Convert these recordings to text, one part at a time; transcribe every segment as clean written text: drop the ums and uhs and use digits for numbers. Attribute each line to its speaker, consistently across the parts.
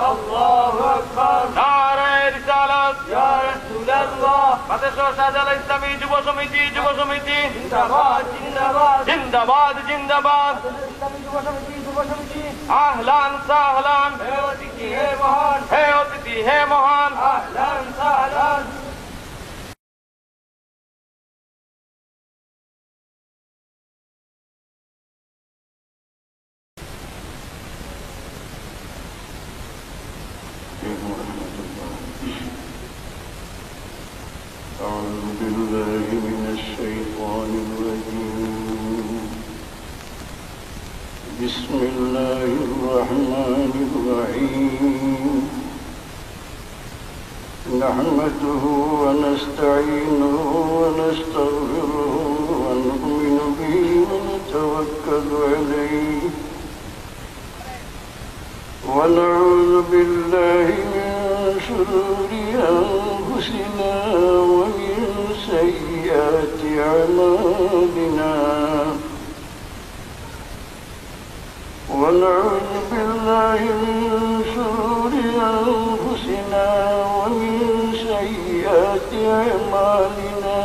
Speaker 1: আল্লাহু আকবার। নারে রিসালাত ইয়া রাসূলুল্লাহ। বাদেশ্বর শাহজালাল ইসলামী যুব সমিতি জিন্দাবাদ জিন্দাবাদ জিন্দাবাদ জিন্দাবাদ। ইসলামী যুব সমিতি আহলান সাহলান। হে অতিথি হে মহান, হে অতিথি হে মহান, আহলান সাহলান।
Speaker 2: أعوذ بالله من الشيطان الرجيم. بسم الله الرحمن الرحيم. نحمده ونستعينه ونستغفره ونؤمن به ونتوكل عليه ونعوذ بالله من شرور أنفسنا ومن سيئات أعمالنا ونعوذ بالله من شرور أنفسنا ومن سيئات أعمالنا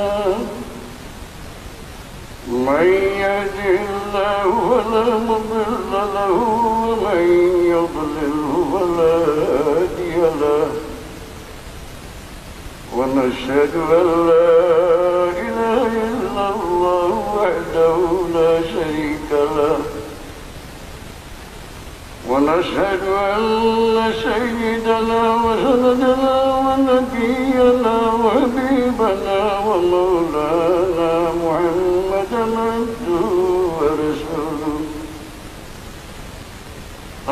Speaker 2: من يهده الله فلا مضل له ومن يضلله فلا هادي له ونشهد أن لا إله إلا الله وحده لا شريك له ونشهد أن سيدنا وسندنا ونبينا وحبيبنا ومولانا محمدا عبده ورسوله.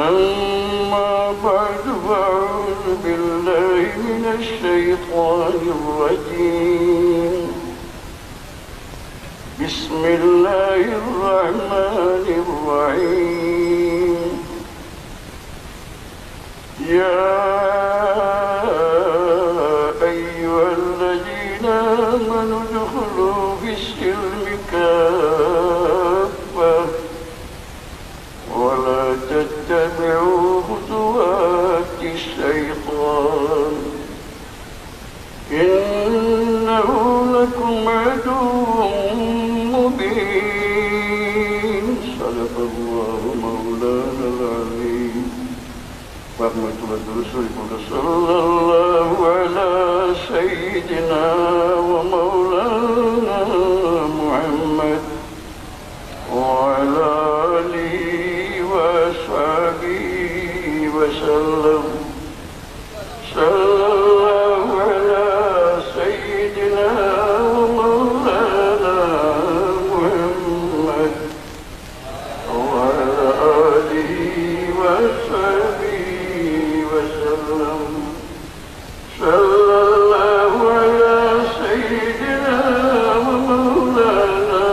Speaker 2: أما بعد فأعوذ بالله من الشيطان الرجيم. بسم الله الرحمن الرحيم. يا أيها الذين آمنوا ادخلوا في السلم كافة ولا تتبعوا خطوات الشيطان إنه لكم عدو مبين. صدق الله مولانا العظيم. رحمة الله رسوله صلى الله على سيدنا ومولانا محمد وعلى آله وأصحابه وسلم. صلى الله على سيدنا ومولانا محمد وعلى آله وأصحابه وسلم. صلى الله على سيدنا ومولانا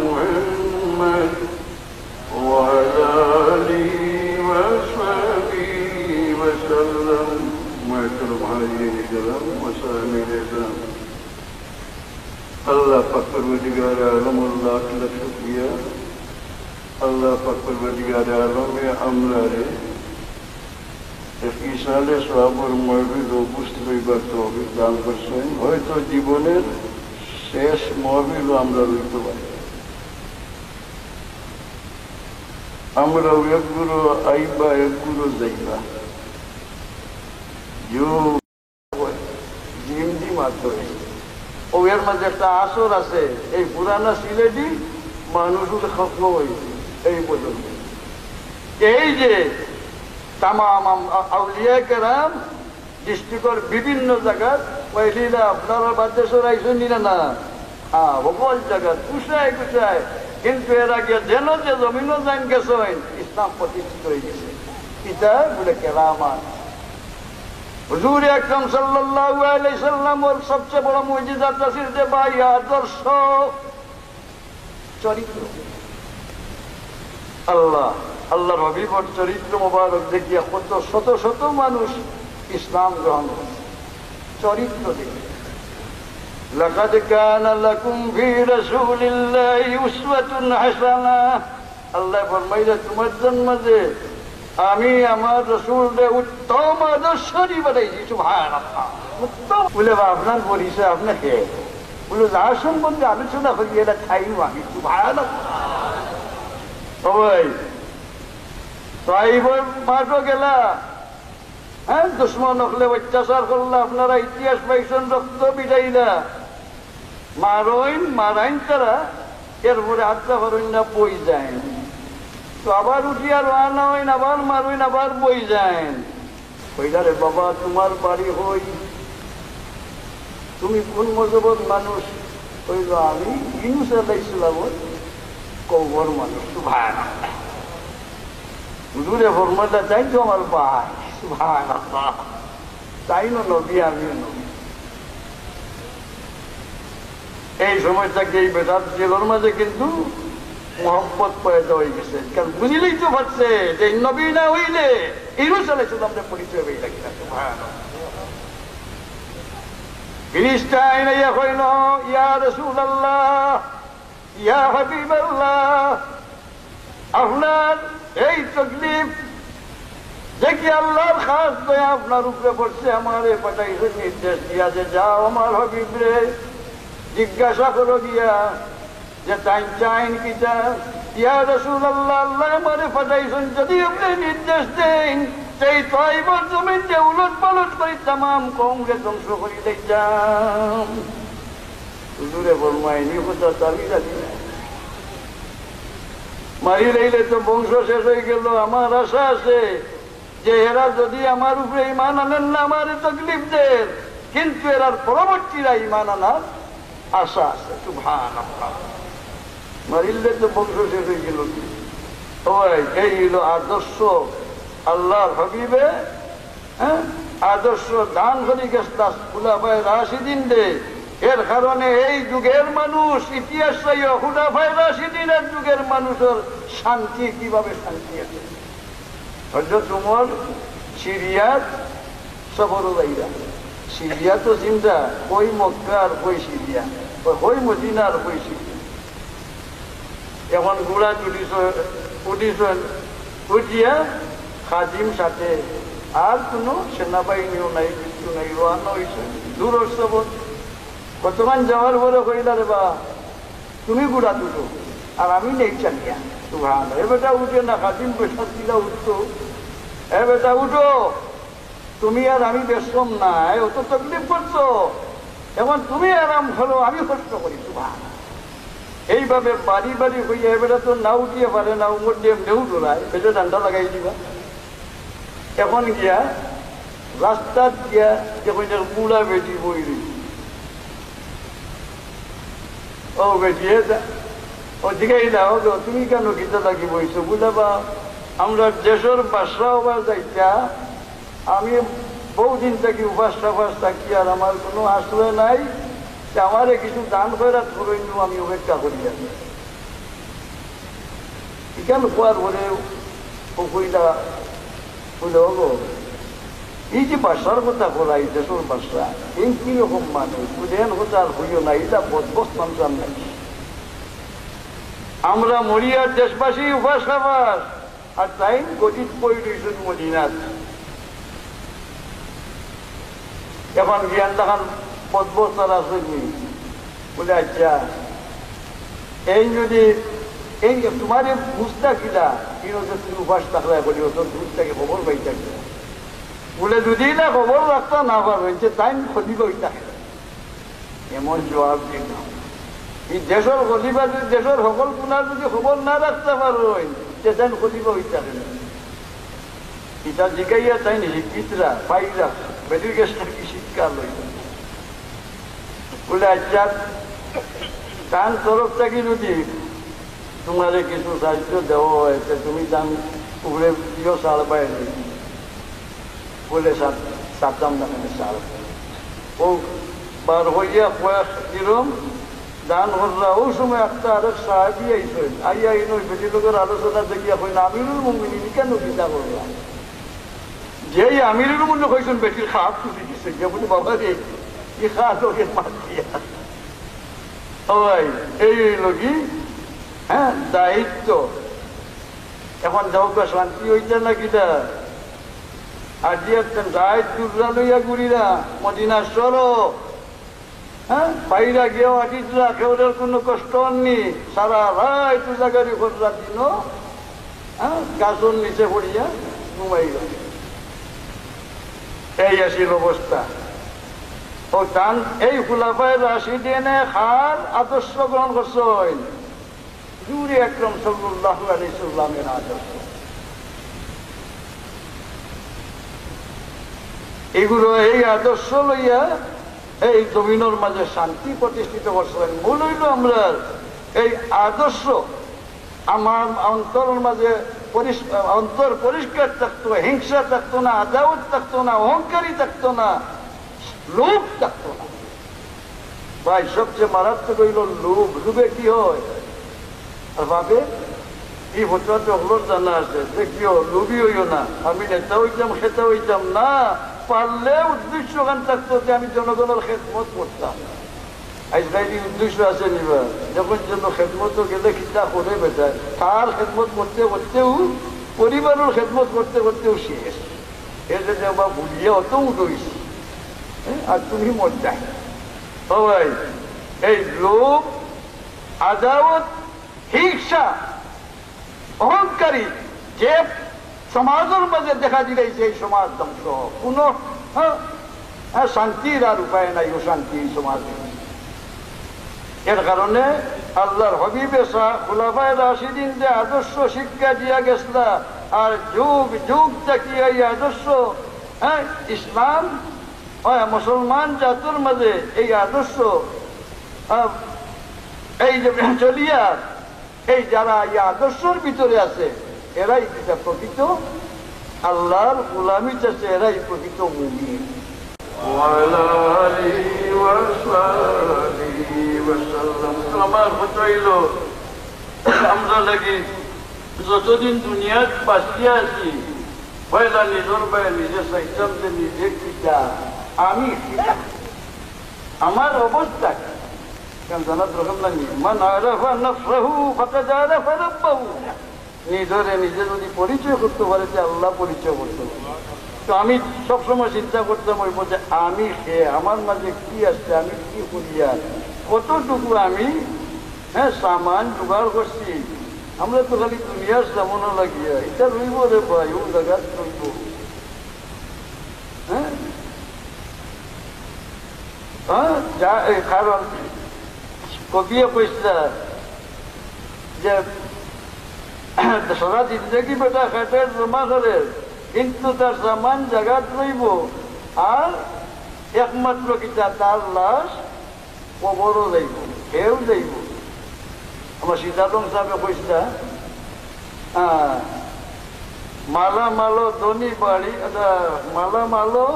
Speaker 2: محمد وعلى آله وأصحابه وسلم. محترم حاضرین کرام وسامعین کرام، اللہ پاک پروردگار عالم اور لاکھ لاکھ شکریہ. اللہ پاک پروردگار عالم আমরা একটি সালে সবর মহফিল উপস্থিত হইবার তৌফিক দান করছেন। হয়তো জীবনের শেষ মহফিলও আমরা রইতে পারি। আমরাও একগুলো আইবা একগুলো যাইবা জিমজি মাত্র ও এর মাঝে একটা আসর আছে। এই পুরানা সিলেটি মানুষের খত্ম হয়েছে এই পর্যন্ত। এই যে তামাম আউলিয়া কেরাম ডিস্ট্রিক্টের বিভিন্ন জায়গার পয়লিরা আপনারা বাদ্যেশ্বর আইসেন না? হ্যাঁ, সকল জায়গা কুচায় কুচায়, কিন্তু এর আগে যেন যে জমিনও যান গেছেন ইসলাম প্রতিষ্ঠিত হয়ে গেছে। এটা বলে কেরামান। হুজুর আকরাম সাল্লাল্লাহু আলাইহি সাল্লামের সবচেয়ে বড় মুজিজাত ছিল যে ভাই আদর্শ চরিত্র। আল্লাহর হাবিবের চরিত্র মোবারক দেখিয়া কত শত শত মানুষ ইসলাম গ্রহণ করে চরিত্র দেখে। লাকাদ কানা লাকুম ফি রাসূলিল্লাহি উসওয়াতুন হাসানাহ। আল্লাহ ফরমাইলেন তোমার জন্য যে আমি আমার রসুলরে উত্তম আদর্শই বানাইছি। সুবহানাল্লাহ। উত্তম বলে আপনার পরিচয় আপনাকে বলে যার সম্বন্ধে আলোচনা করি এটা খাইব আমি। সুবহানাল্লাহ। সবাই তাইবার মাঠও গেলা, হ্যাঁ, দুশ্মন হলে অত্যাচার করলে আপনারা ইতিহাস পাইছেন, রক্ত বিটাইলা মারইন মারাইন তারা, এরপরে আত্মা করেন না বই যায়, তো আবার উঠিয়া রানা হইন, আবার মারইন, আবার বই যায়। কইলারে বাবা তোমার বাড়ি হই, তুমি কোন মজবত মানুষ? কইল আমি ইউনুস আলাইহিসসালাম কওমের মানুষ। সুবহানাল্লাহ। হুজুরে ফরমাইলা তাই তো আমার ভাই। সুবহানাল্লাহ। তাই না নবী, আমিও নবী। এই সময় থেকে এই বেদাত জেলের মাঝে কিন্তু মোহাম্মত পয়দা হয়ে গেছে, কারণ বুঝিলেই তো পারছে যে নবী না হইলে ইউনুস আলাইহিস সালামের পরিচয় হয়ে লাগে না। সুবহানাল্লাহ। ফিরিস্তা আইনাইয়া কইল ইয়া রাসূলুল্লাহ, ইয়া হাবিবাল্লাহ, আপনার এই তকলিফ যে কি আল্লাহর খাস দয়া আপনার উপরে পড়ছে, আমারে পাঠাইছে নির্দেশ দিয়া যে যাও আমার হাবিব রে জিজ্ঞাসা করো গিয়া যে তাই চাইন কিটা। ইয়া রাসূলুল্লাহ, আল্লাহ আমারে পাঠাইছেন যদি আপনি নির্দেশ দেন সেই তাইবার জমিনকে উলট পালট করে তামাম কওমকে ধ্বংস করে দিতাম। হুজুরে ফরমায়নি কথা চালি রাখি না, মারি লইলে তো বংশ শেষ হয়ে গেল। আমার আশা আছে যে এরা যদি আমার উপরে ইমান আনেন না আমার তকলিফ দেন, কিন্তু এরার পরবর্তীরা ইমান আনার আশা আছে। সুবহানাল্লাহ। মারিলে তো বংশ শেষ হয়ে গেল। ওই এই হলো আদর্শ আল্লাহর হাবিবে, হ্যাঁ, আদর্শ দান করি গেছে খুলাফায়ে রাশিদিন দে। এর কারণে এই যুগের মানুষ ইতিহাস খুলাফায়ে রাশিদিনের যুগের মানুষের শান্তি কিভাবে শান্তি আছে। হযরত উমর সিরিয়াত সফর যাইরা, সিরিয়া তো চিন্তা কই মক্কা আর কই সিরিয়া, কই মদিনা আর কই সিরিয়া। এখন ঘোড়া উঠিছেন, উঠিয়া খাদিম সাথে আর কোনো সেনাবাহিনীও নাই, কিছু নাই, রওনা হয়েছে দূর সফর। কতক্ষণ যাওয়ার পরে কইলা রে বা তুমি গুড়া দুটো আর আমি নেই চালিয়া। সুবহানাল্লাহ। এ বেটা উঠে না, খাদিম বেটা দিলা উঠতো, এ বেটা উঠো, তুমি আর আমি বেশম নাই, অত তকলিফ করছো, এখন তুমি আরাম করো, আমি কষ্ট করি। সুবহানাল্লাহ। এইভাবে বাড়ি বাড়ি হইয়া এবারে তো না উঠিয়ে পারে না, উমর দিয়ে নেউ ডোলায়, পেটে ডান্ডা লাগাই দিবা। এখন গিয়া রাস্তার গিয়া যখন বুড়া বেটি বইলি, ও বেটি ও জিগাই দাও তুমি কেন গীতা লাগি বইছো? বুঝাবা আমরা দেশের বাসা হবার যাইতা, আমি বহুদিন থাকি উপাস টাপাস থাকি, আর আমার কোনো আশ্রয় নাই, আমারে কিছু দান খয়রাত করে আমি অপেক্ষা করি। কেন খোয়ার পরে ও কইলা বলে হলো এই যে বাসার কথা বলা, এই দেশের বাসা এই কিরকম মানুষ বুঝেন কথা আর হইও না, এটা বদবস মানুষ নাই। আমরা মরিয়ার দেশবাসী উপাস খাবার, আর তাই গঠিত করে রয়েছেন মদিনাথ। এখন জ্ঞান দেখান বদবস তারা আসেনি বলে আচ্ছা এই যদি এই তোমার বুঝতা কিনা তুমি উপাস থাকলে বলি তোর বুঝটাকে খবর পাই থাকবে বলে যদি না খবর রাখতা না পারবে তাই খলিফা হই থাকে। এমন জবাব দিন এই দেশের খলিফা যদি দেশের সকল গুণার যদি খবর না রাখতে পারবেন সে তাই খলিফা হই থাকে না। এটা জিগাইয়া তাই শিক্ষিতরা পাইরা বেটির গেছটা কি শিক্ষা লই বলে আচ্ছা তার তরফ থেকে যদি তোমারে কিছু সাহায্য দেওয়া হয়েছে তুমি দাম উপরে প্রিয় সাল বাইরে বলে সাতাম দামের সাল ও বার হইয়া কয়েক কিরম দান হররা ওই সময় একটা আরেক সাহাবি আইসেন আইয়া এই নয় বেটি লোকের আলোচনা দেখিয়া কই না আমিরুল মুমিনিন কেন চিন্তা করলাম যেই আমিরুল মুমিনিন কইছেন বেটির খাপ তুলি দিছে গিয়া বলি বাবা রে কি খাত ওকে মার দিয়া সবাই এই লগি হ্যাঁ দায়িত্ব এখন যাও তো শান্তি হইতে না কিটা আজি একজন গায়ে চুররা লইয়া ঘুরিরা মদিনা চলো হ্যাঁ বাইরা গিয়েও আটিরা কেউরের কোনো কষ্ট হননি সারা রায় তু জায়গারি খররা দিন হ্যাঁ গাছর নিচে পড়িয়া ঘুমাইল এই আসিল অবস্থা ও টান এই খুলাফায় রাশিদিনে খার আদর্শ গ্রহণ করছেন জুরি আকরাম সাল্লাল্লাহু আলাইহি সাল্লামের আদর্শ এগুলো এই আদর্শ লইয়া এই জমিনের মাঝে শান্তি প্রতিষ্ঠিত করছেন মূল হইল আমরা এই আদর্শ আমার অন্তরের মাঝে অন্তর পরিষ্কার থাকতো হিংসা থাকতো না আদাওয়াত থাকতো না অহংকারী থাকতো না লোভ থাকতো না ভাই সবচেয়ে মারাত্মক হইল লোভ লোভে কি হয় আর ভাবে এই ভোটাতে হলোর জানা আছে যে কি লোভী হইও না আমি নেতা হইতাম খেতা হইতাম না পারলে উদ্দেশ্য গান থাকতো যে আমি জনগণের খেদমত করতাম আজকালি উদ্দেশ্য আছে নিবা যখন জন্য খেদমত গেলে খিতা করে বেটায় তার খেদমত করতে করতেও পরিবারের খেদমত করতে করতেও শেষ এর যে বা ভুলিয়ে অত উঠইস আর তুমি মজ্জায় সবাই এই লোভ আদাওয়াত হিংসা অহংকারী যে সমাজের মাঝে দেখা দিলে সেই সমাজ ধ্বংস কোন শান্তির আর উপায় নাই ও শান্তি সমাজে এর কারণে আল্লাহর হবিবে খুলাফায়ে রাশিদিন যে আদর্শ শিক্ষা দিয়া গেছিল আর যুগ যুগ থেকে এই আদর্শ ইসলাম মুসলমান জাতির মাঝে এই আদর্শ এই যে চলিয়া এই যারা এই আদর্শের ভিতরে আছে এরাই যেটা প্রকৃত আল্লাহর গোলামি চাচ্ছে এরাই প্রকৃত মুমিন আমার কথা হইল আমরা লাগি যতদিন দুনিয়াত বাঁচিয়ে আছি পয়লা নিজের ভাই নিজে চাইতাম যে নিজে কিটা আমি আমার অবস্থা কেন জানাত রকম লাগি মান আরাফা নাফসাহু ফাকাদ আরাফা রাব্বাহু নিজরে নিজে যদি পরিচয় করতে পারে যে আল্লাহ পরিচয় করতে পারে তো আমি সবসময় চিন্তা করতাম ওই বলছে আমি সে আমার মাঝে কি আছে আমি কি করিয়া কতটুকু আমি সামান জোগাড় করছি আমরা তো খালি দুনিয়ার সামনে লাগিয়া এটা রইব রে ভাই ও জায়গা রইব কারণ কবিয়ে কইসা যে সারা জিন্দগি বেটা খাটের জমা করে কিন্তু তার সামান জায়গাত রইব আর একমাত্র কিটা তার লাশ কবরও যাইব কেউ যাইব আমার সীতারং সাহেব কইসা মালা মালো ধনী বাড়ি মালা মালো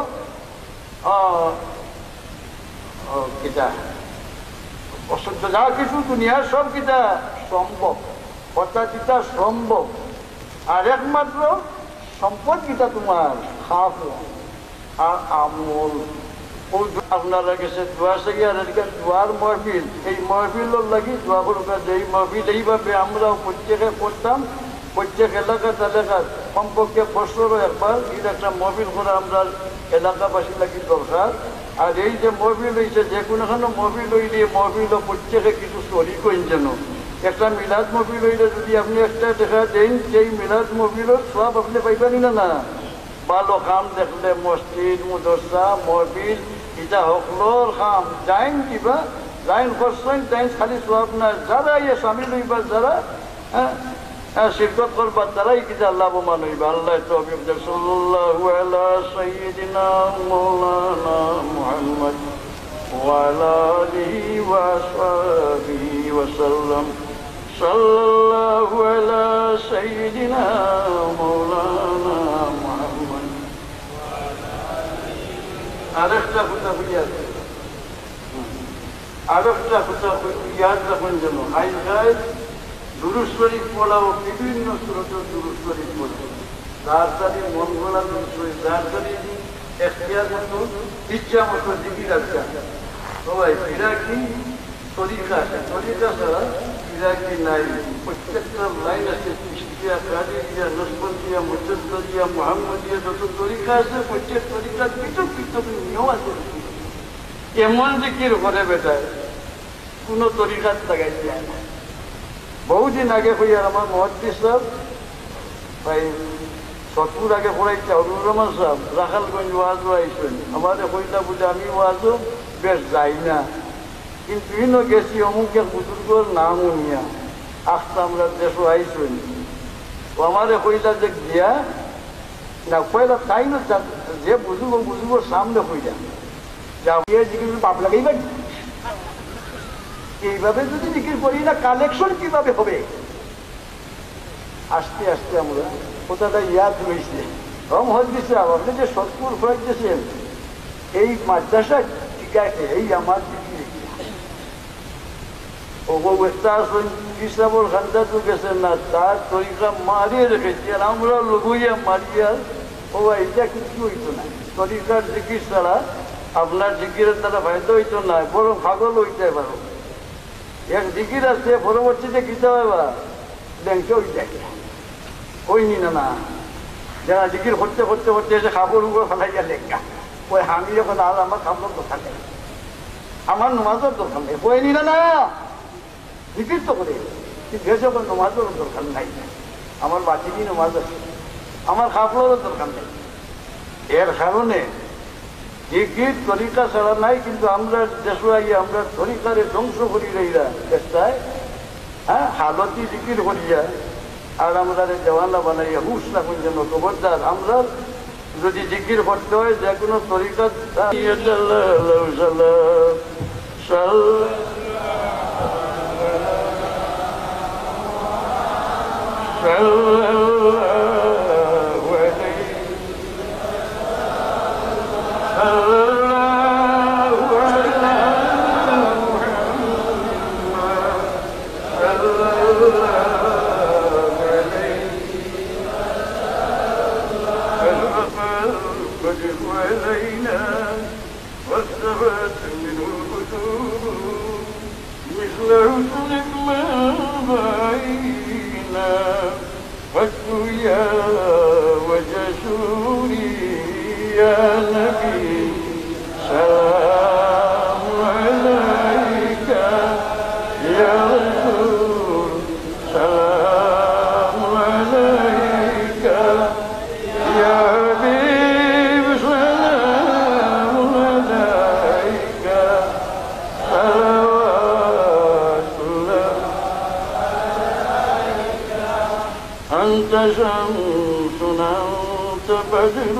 Speaker 2: কিটা অসহ্য যা কিছু দুনিয়ার সব কিটা সম্ভব অর্থাৎ এটা সম্ভব আর একমাত্র সম্পদ কিটা তোমার খাফ আর আমল আপনারা গেছে দোয়া থেকে আর এদিকে দোয়ার মহফিল এই মহফিলের লাগি দোয়া করবে যে এই মহফিল এইভাবে আমরাও প্রত্যেকে করতাম প্রত্যেক এলাকা কমপক্ষে বছরও একবার এই একটা মহফিল করে আমরা এলাকাবাসী লাগি দরকার আর এই যে মহফিল হয়েছে যে কোনোখানে মহফিল হইলে মহফিলও প্রত্যেকে কিছু শরীর করেন যেন একটা মিলাদ মহফিল হইলে যদি আপনি একটা দেখা দেন সেই মিলাদ মহফিলের সব আপনি পাইবেন না ভালো কাম দেখলে মসজিদ মুদরসা মহফিল এটা হকলোর কাম যাইন দিবা যাইন করছেন যাইন খালি সব না যারা ইয়ে সামিল হইবা যারা শিরকত করবা তারাই কিটা লাভবান হইবা আল্লাহ তৌফিক দেন সাল্লাল্লাহু আলা সাইয়্যিদিনা মাওলানা মুহাম্মদ ওয়া আলা আলিহি ওয়া আসহাবিহি ওয়া সাল্লাম সাল্লাল্লাহু আলা সাইয়্যিদিনা মাওলানা মুহাম্মদ আরেকটা কথা বুঝিয়াছে আরেকটা কথা ইয়াদ রাখুন যেন আইন দুরূদ শরীফ পড়াও বিভিন্ন সুরতের দুরূদ শরীফ পড়ে তাড়াতাড়ি মন গলা দুরূদ শরীফ তাড়াতাড়ি এখতিয়ার মতো ইচ্ছা মতো জিকির আছে সবাই ইরাকি তরিকা আছে তরিকা ছাড়া ইরাকি নাই প্রত্যেকটা লাইন আছে চিস্তিয়া, কাদেরিয়া, নকশবন্দিয়া, মুজাদ্দিদিয়া, মুহাম্মদিয়া যত তরিকা আছে প্রত্যেক তরিকার পৃথক পৃথক নিয়ম আছে। এমন জিকির করে বেটায় কোনো তরিকার লাগাই যায় না। বহুদিন আগে হইয়ার আমার মুহাদ্দিস সাহেব ভাই সত্তর আগে পড়াইছে আব্দুর রহমান সাহেব রাখালগঞ্জ ওয়াজও আইসেন। আমাদের হইলা বুঝে আমি ওয়াজও বেশ যাই না, কিন্তু বিভিন্ন গেছি অমুক এক বুজুর্গর নাম উনিয়া আসতে আমরা দেশও আইসেন। ও আমাদের হইলা যে গিয়া না কয়লা তাই না যে বুজুর্গর সামনে হইলা যা জিকির বাপ লাগাই বাড়ি। এইভাবে যদি জিকির করি না কালেকশন কিভাবে হবে? আস্তে আস্তে আমরা কথাটা ইয়াদ রয়েছে। মহাদিস আপনি যে সৎপুর হয়েছেন এই মাদ্রাসা টিকাকে এই আমার ইসলামর খান্দা তো গেছেন না, তার তরিকা মারিয়ে রেখেছি আর আমরা লগুইয়া মারিয়া ও এইটা কিছু হইতো না। তরিকার জিকির ছাড়া আপনার জিকিরের দ্বারা ফায়দা হইতো না, বরং পাগল হইতে পারো। এক জিকির আছে পরবর্তীতে কিতে হয় বা ব্যাংকে হইতে হইনি না না যারা জিকির করতে করতে করতে এসে খাবর উপর ফেলাইয়া লেখা ওই আমি যখন আর আমার খাবার দরকার নেই, আমার নমাজের দরকার নেই, হয়নি না না জিকির তো করে কিন্তু যখন নমাজের দরকার নাই, আমার বাচিনি নমাজ আছে, আমার খাবারেরও দরকার নেই। এর কারণে জিকির তরিকা ছাড়া নাই, কিন্তু আমরা দেশে আমরা তরিকারে ধ্বংস করি রইরা চেষ্টায় হ্যাঁ হালতি জিকির করিয়া আর আমরা দেওয়ানা বানাইয়া হুশ না কোন জন্য খবরদার। আমরা যদি জিকির করতে হয় যে কোনো তরিকা أنت شمس أنت بدر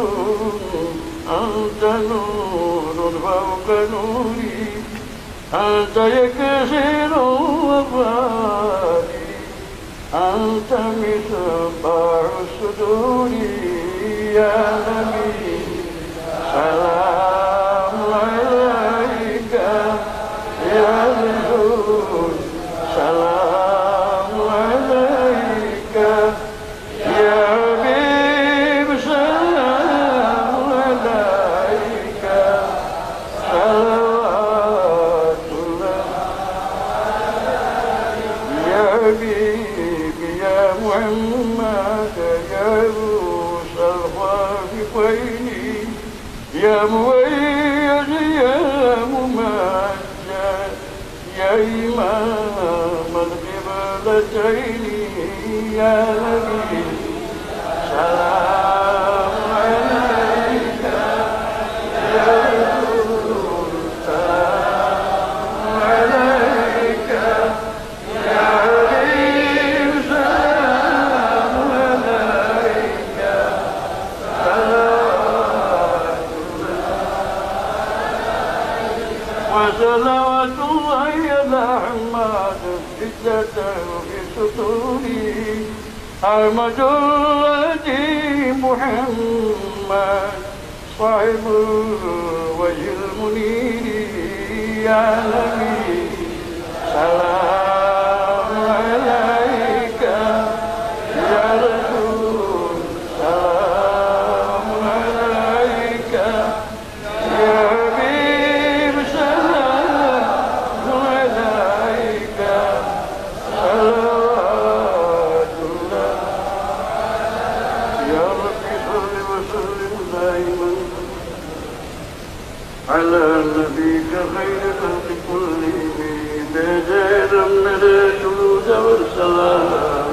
Speaker 2: أنت نور فوق نوري أنت يكسر وفاري أنت مصباح الصدور يا نبي سلام عليك يا رسول سلام عليك يا حبيب سلام عليك صلوات الله يا حبيبي يا محمد يا روس الخافقين يا مؤيد يا ممجد يا إمام القبلتين يا نبي سلام عليك يا رسول سلام عليك يا حبيب سلام عليك صلوات وصلوات الله على حماد عزته في سطوري أحمد الهدي محمد صاحب الوجه المنير يا نبي سلام عليك يا رسول سلام عليك يا حبيب سلام عليك صلوات الله على نبيك خير خلق كلهم بجير من الجلود والسلام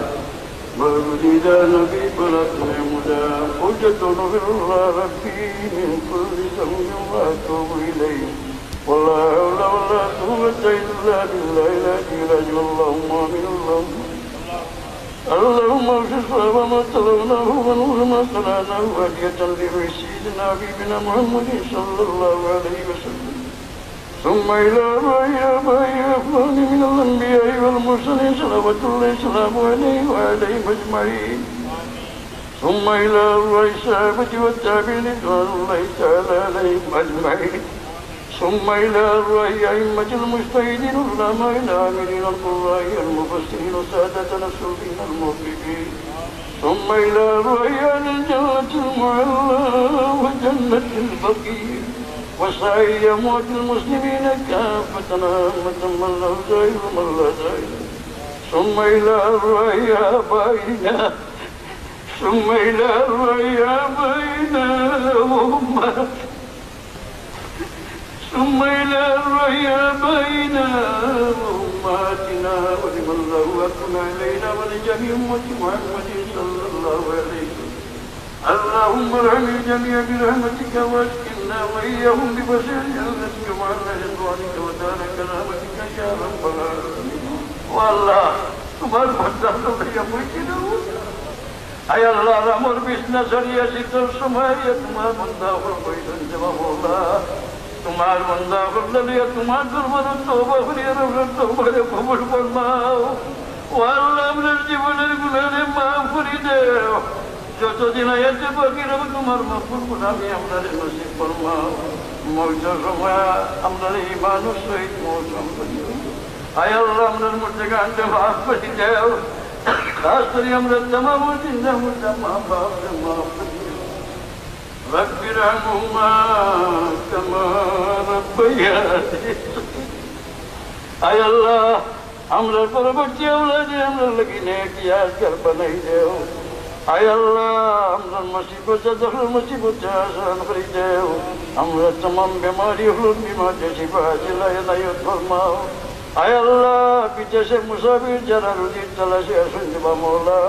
Speaker 2: وولد نبي بلطن مدى حجة بالله ربي من كل ذنب وأتوب إليه ولا حول ولا قوة إلا بالله العلي العظيم اللهم آمين اللهم اغفر وما طلبناه ونور ما صنعناه هدية لسيدنا حبيبنا محمد صلى الله عليه وسلم ثم إلى آبائي وأخواني من الأنبياء والمرسلين صلوات الله وسلامه عليه وعليهم أجمعين ثم إلى أرواح الصحابة والتابعين رضوان الله تعالى عليهم أجمعين ثم إلى أرواح أئمة المجتهدين العلماء العاملين القراء المفسرين وسادتنا الصوفيين الموقفين ثم إلى أرواح أهل الجنة المعلى وجنة الفقير وسائر أموات المسلمين كافة عامة من له زائر ومن لا زائر ثم إلى أرواح آبائنا ثم إلى أرواح آبائنا وأمهاتنا ثم إلى أرواح آبائنا وأمهاتنا ولمن له حق علينا ولجميع أمة محمد صلى الله عليه وسلم اللهم ارحم الجميع برحمتك واسكننا وإياهم ببصير جنتك وعلى رضوانك ودار كرامتك يا رب العالمين والله তোমার বন্ধু ভাইয়া বুঝি না আয় আল্লাহ আমার বিছনা ছড়িয়ে শীতল সময় তোমার বন্ধা বইলেন জবাবল্লাহ তোমার বন্ধা করলে তোমার দুর্বল তওবা করিয়া তওবারে কবুল ফরমাও ও আল্লাহ আমাদের জীবনের গুনাহে মাফ করে দাও যতদিন আয়াতে বাকি রবে তোমার মাফুর গুনাহে আমাদের নসিব ফরমাও মওতের সময় আমরা ঈমান ও শহীদ মওসম করিও আয় আল্লাহ আমাদের মধ্যে গানতে মাফ করে দাও খাস করে আমরা तमाम জিন্দা মুর্দা মাফ করিও رب ارحمهما كما ربياني আয় আল্লাহ আমরা পরবর্তী আওলাদে আমরা লাগি নেক ইয়াদগার বানাই দেও আয় আল্লাহ আমরা মুসিবত যখন মুসিবত আসান করে দেও আমরা तमाम बीमारी হলো বিমারে শিফা দিলায় দায়ত ফরমাও আয় আল্লাহ বিদেশে মুসাফির যারা রুজির তালাশে আসেন বা মাওলা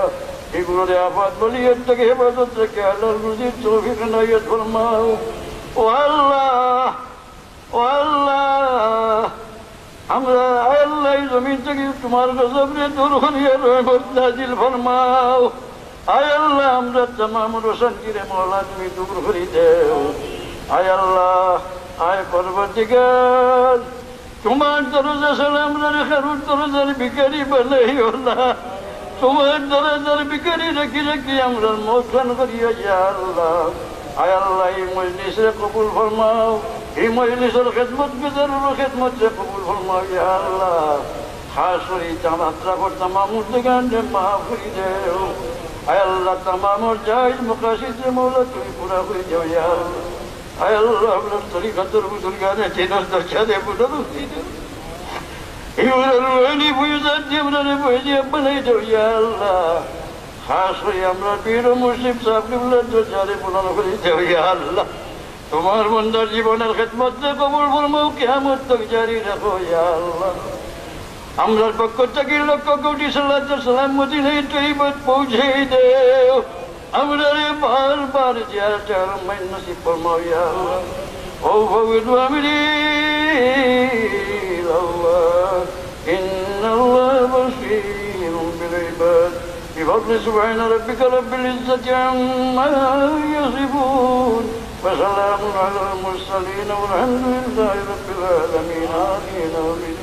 Speaker 2: এগুলোর আফাত বলিয়ত থেকে হেফাজত থেকে আল্লাহর রুজির তৌফিক নাইয়ত ফরমাও ও আল্লাহ আমরা আল্লাহ জমিন থেকে তোমার গজবরে দূর করিয়া রহমত নাজিল ফরমাও আয় আল্লাহ আমরা तमाम রোশনগিরে মাওলা তুমি দূর করে দাও আয় আল্লাহ আয় পরবর্তীকার তোমার দরজা সালাম রাখার দরজার ভিখারি বানাইও না তোমার দরজার ভিখারি রাখি রাখি আমরা মৌখান করিয়া ইয়া আল্লাহ আয় আল্লাহ এই মজলিসে কবুল ফরমাও এই মজলিসের খেদমত গুজারের খেদমত কবুল ফরমাও ইয়া আল্লাহ খাস করে যাত্রা করতাম মুর্দগানে মাফ করে দেও আয় আল্লাহ तमाम জায়েজ মাকাসিদ মাওলা তুমি পুরা করে দাও ইয়া আল্লাহ আয় আল্লাহ আপনার তরিকাতের বুজুর্গানে চেনার দরজা দে বুঝা দিও ইউরানি বুঝার জীবনে বুঝিয়ে বানাই দাও ইয়া আল্লাহ খাস করে আমরা পীর মুর্শিদ সাহেবুল্লাহ দরজারে পুনর করে দাও ইয়া আল্লাহ তোমার বান্দার জীবনের খেদমত কবুল ফরমাও কিয়ামত তক জারি রাখো ইয়া আল্লাহ আমরার পক্ষ থেকে লক্ষ কোটি সালাম মদিনায় তৈয়বা পৌঁছে দেও আমরা বারবার জিয়ারতের নসিব ফরমাও ইয়া আল্লাহ ও ভগবান আমির আল্লাহ ইন্নাল্লাহ বাশীরুম বিল ইবাদ بفضل سبحان ربك رب العزة عما يصفون وسلام على المرسلين والحمد لله رب العالمين آمين